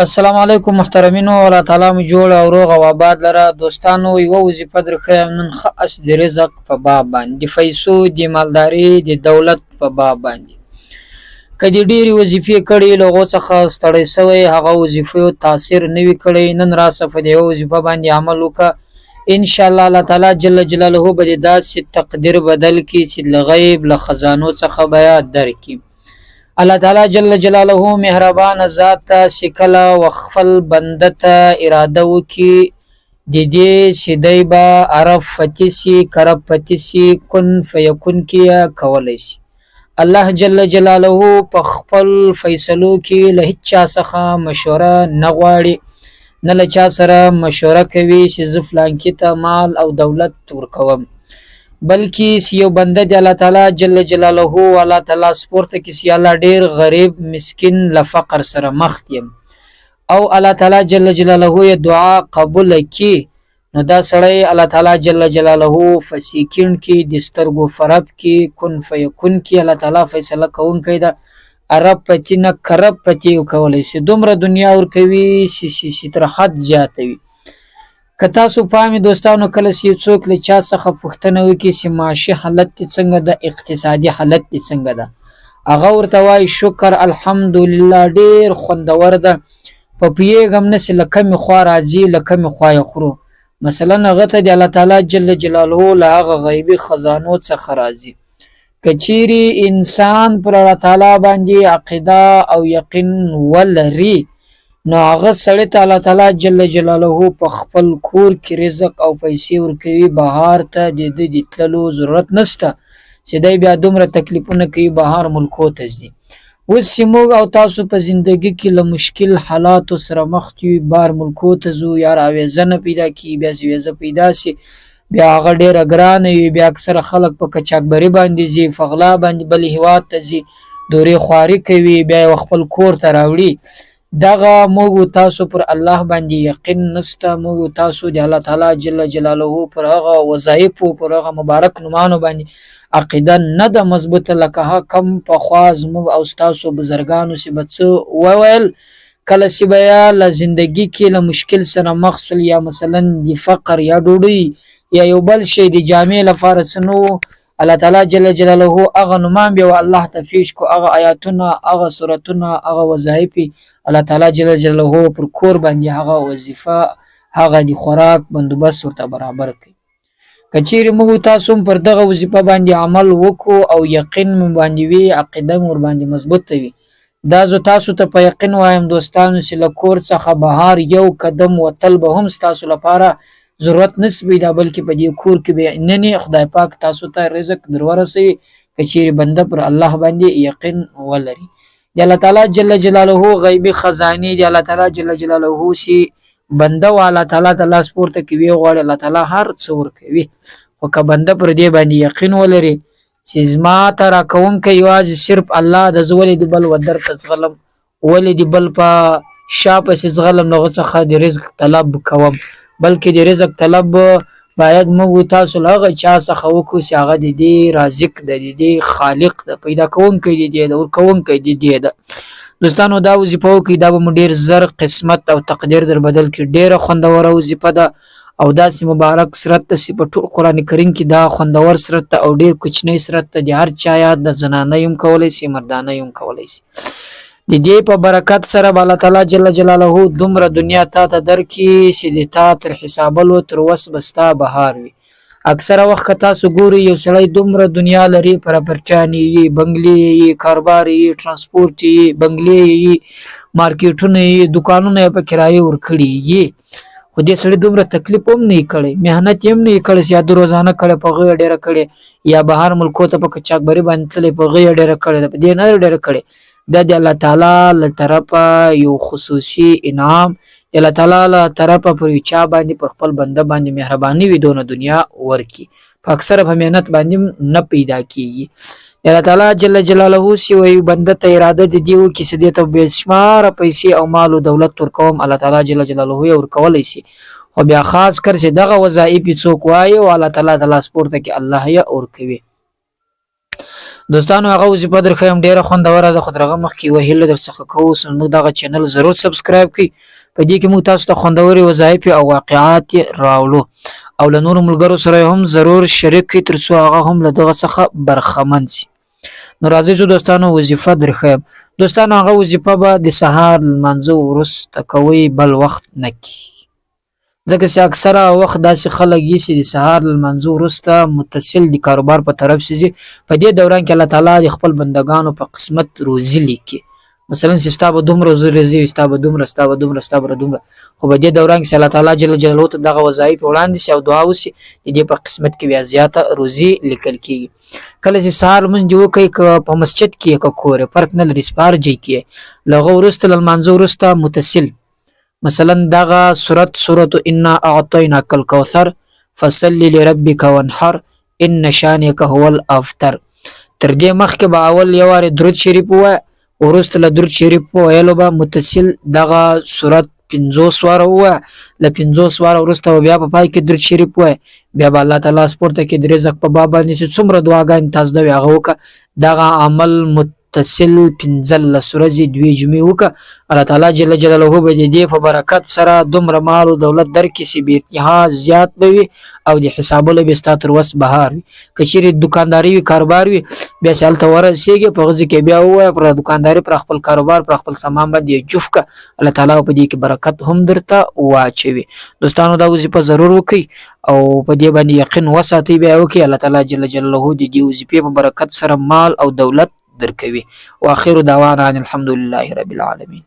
السلام علیکم محترمینو، الله تعالی مو جوړ او روغ او آباد لره. دوستانو، یو وظیفه درخوایم نن خاص د رزق په باب باندې، د پیسو، د مالداري، د دولت په باب باندې. کدی ډیری وظیفې کړي لغو څخه ستړی سوی، هغه وظیفو تاثیر نوي کړي، نن را صفه دی وظیفه باندې عمل وکړه. ان شاء الله الله تعالی جل جلاله به د داسې تقدیر بدل کی چې لغیب له خزانو څخه بیا درکې. الله تعالی جل جلاله مهربان ذات ته سکله وخفل بنده ته اراده وکي د دې سیدی با عرف فتسی کرب فتسی کن فیکن کیا کولی شي. الله جل جلاله په خپل فیصلو کې له هیڅ چا څخه مشوره نه غواړي، نه له چا سره مشوره کوي چې زه فلانکي ته مال او دولت ورکوم، بلکې یو بنده دی الله تعالی جل جلاله الله تعالی سپورته کې سی الله ډیر غریب مسکین لفقر سره مخ یم او الله تعالی جل جلاله دعا قبول کی، نو دا سړی الله تعالی جل جلاله فسیکین کی دسترګو فرب کی کن فیکن کی الله تعالی فیصله کوونکی دا عرب پتی نه کرب پتی کولای شي. دومره دنیا ور کوي سی تر حد زیاتوي. که تاسو پامي دوستانو کله چې څوک له چا څخه پوښتنه وکړي چې معاشي حالت دې څنګه ده، اقتصادي حالت دې څنګه ده، هغه ورته وایي شکر الحمدلله ډیر خوندور ده، په پیغام نه چې لکه می خوا راځي لکه می خوا خورو. مثلا هغه ته د الله تعالی جل جلاله له هغه غیبی خزانو څخه راځي. کچيري انسان پر الله تعالی باندې عقیده او یقین ولري، نو هغه سړی ته الله تعالی جل جلاله په خپل کور کې رزق او پیسې ورکوي. بهار ته د دې تللو ضرورت نشته چې دی بیا دومره تکلیفونه کوي بهار ملکو ته ځي. اوس موږ او تاسو په زندگی کې له مشکل حالاتو سره مخ یو، بار ملکو ته ځو یا راویزه نه پیدا کی، بیا ویزه پیدا سي، بیا هغه ډیره ګرانه وي، بیا اکثره خلک په کچاکبري باندې ځي، فغلا باندې بل هیواد ته ځي، دورې خواري کوي، بیا خپل کور ته راوړي. دغه موږ تاسو پر الله باندې یقین نسته، موږ تاسو د الله تعالی جل جلاله پر هغه وظایف او پر هغه مبارک نومانو باندې عقیده نه ده مضبوطه لکه کم په خواز موږ او تاسو بزرګانو سی بچ وویل کله سی بیا له زندگی کې له مشکل سره مخسل یا مثلا د فقر یا ډوډۍ یا یو بل شی د جامع لپاره سنو الله تعالی جل جلاله هغه نومان به الله تفیش کو، هغه آیاتونه، هغه سورتونه، هغه وظایف الله تعالی جل جلاله پر کور باندې هغه وظیفه هغه د خوراک بندوبست ورته برابر کړي. کچېری موږ تاسو پر دغه وظیفه باندې عمل وکړو او یقین مون باندې وی عقیده مور باندې مضبوط وي، دا زه تاسو ته په یقین وایم دوستانو چې له کور څخه بهار یو قدم وتل به هم تاسو لپاره ضرورت نسبی دا، بلکې په دې کور کې به نن خدای پاک تاسو ته رزق درورسي کچېری بنده پر الله باندې یقین ولري. د الله تعالی جل جلاله غیبی خزانه دی الله تعالی جل جلاله شي بنده او الله تعالی تعالی سپورته کوي غواړي الله تعالی هر څه ور کوي، او که بنده پر دې باندې یقین ولري چې زما ترا کوم کوي واځي صرف الله د زولې دی بل ودر تزغلم ولې دی بل په شاپ سي زغلم نو څخه د رزق طلب کوم، بلکې د رزق طلب باید موږ تاسو له چا څخه وکړو چې هغه د دې رازق د خالق د پیدا کوونکی دی د ور کوونکی دی. دوستانو دا وظیفه کې دا به ډیر زر قسمت او تقدیر در بدل کې ډیره خوندور وظیفه ده او داسې مبارک سرت ته په ټول قران کریم کې دا خوندور سرت او ډیر کوچنی سرت ته د هر چا یاد د زنانه یم کولای شي مردانه یم کولای شي. د دې په برکت سره الله تعالی جل جلاله دومره دنیا ته درکې چې د تا تر حسابلو تر وس بستا بهار وي. اکثره وخت تاسو ګوري یو سړی دومره دنیا لري، پراپرچانی بنگلي کاروباري ترانسپورت بنگلي مارکیټونه دکانونه په کرایه ورکړي، خو دې سړی دومره تکلیف هم نه کړي، مهنت هم نه کړي، یا د روزانه کړي په غي ډیره کړي یا بهر ملکو ته په چاکبري باندې تلې په غي ډیره کړي، په دې نه ډیره کړي. د الله تعالی له طرفه یو خصوصي انعام، الله تعالی له طرفه پر چا باندې پر خپل بنده باندې مهرباني وي دونه دنیا ورکی، په اکثر په مهنت باندې نه پیدا کیږي. الله تعالی جل جلاله سی وی بنده ته اراده دی دیو کې سدي ته بشمار پیسې او مال او دولت ورکوم، الله تعالی جل جلاله یې ورکولای شي، خو بیا خاص کر چې دغه وظایف څوک وایي او الله تعالی د لاس پورته کې الله یې ورکوي. دوستانو هغه وظیفه درخم ډیره خوندوره ده، خو درغه مخکې وهله در څخه کوو موږ دغه چینل ضرور سبسکرایب کړئ. په دې کې موږ تاسو ته خوندوري وظایف او واقعات راوړو او له نورو ملګرو سره هم ضرور شریک کړئ ترڅو هغه هم له دغه څخه برخمن شي. نو راځئ چې دوستانو وظیفه درخم. دوستانو هغه وظیفه به د سهار لمانځه وروسته کوئ، بل وخت نه کی، ځکه چې اکثره وخت داسې خلک یې چې د سهار لمانځه وروسته متصل د کاروبار په طرف شي. په دې دوران کې الله تعالی د خپل بندگانو په قسمت روزي لیکي، مثلا چې ستا به دومره روزي، ستا به دومره، ستا به دومره، ستا به دومره، خو په دې دوران کې الله تعالی جل جلاله ته دغه وظایف وړاندې شي او دعا وشي د دې په قسمت کې بیا زیاته روزي لیکل کیږي. کله چې سهار لمونځ وکړئ که په مسجد کې که کور فرق نه لري، سپار جای کې له هغه وروسته لمانځه وروسته متصل مثلا دغه سورت انا اعطیناک الکوثر فصل لربک وانحر ان شانک هو الافطر. تر دې مخکې به اول یو واره درود شریف ووایه، وروسته له درود شریف ویلو به متصل دغه سورت 50 واره ووایه، له 50 واره وروسته بیا په پای کې درود شریف ووایه، بیا به الله تعالی سپورته کې د رزق په باب باندې چې څومره دعاګانې تاسو د هغه وکړه دغه عمل متصل 15 ورځې 2 جمعې وکړه. الله تعالی جل جلاله به دې په برکت سره دومره مال او دولت درکړي چې بې انتها زیات به وي او د حسابونه به ستا تر وس بهار وي. که چیرې دکانداري وي، کاروبار وي، بیا چې هلته ورسېږي په هغه ځای کې بیا ووایه پر دکانداري، پر خپل کاروبار، پر خپل سامان باندې جفت کړه، الله تعالی په دې کې برکت هم درته واچوي. دوستانو دا وظیفه ضرور وکړئ او په دې باندې یقین وساتئ، بیا وکړئ، الله تعالی جل جلاله د دې وظیفې په برکت سره مال او دولت درکوي. واخر دعوانا ان الحمد لله رب العالمین.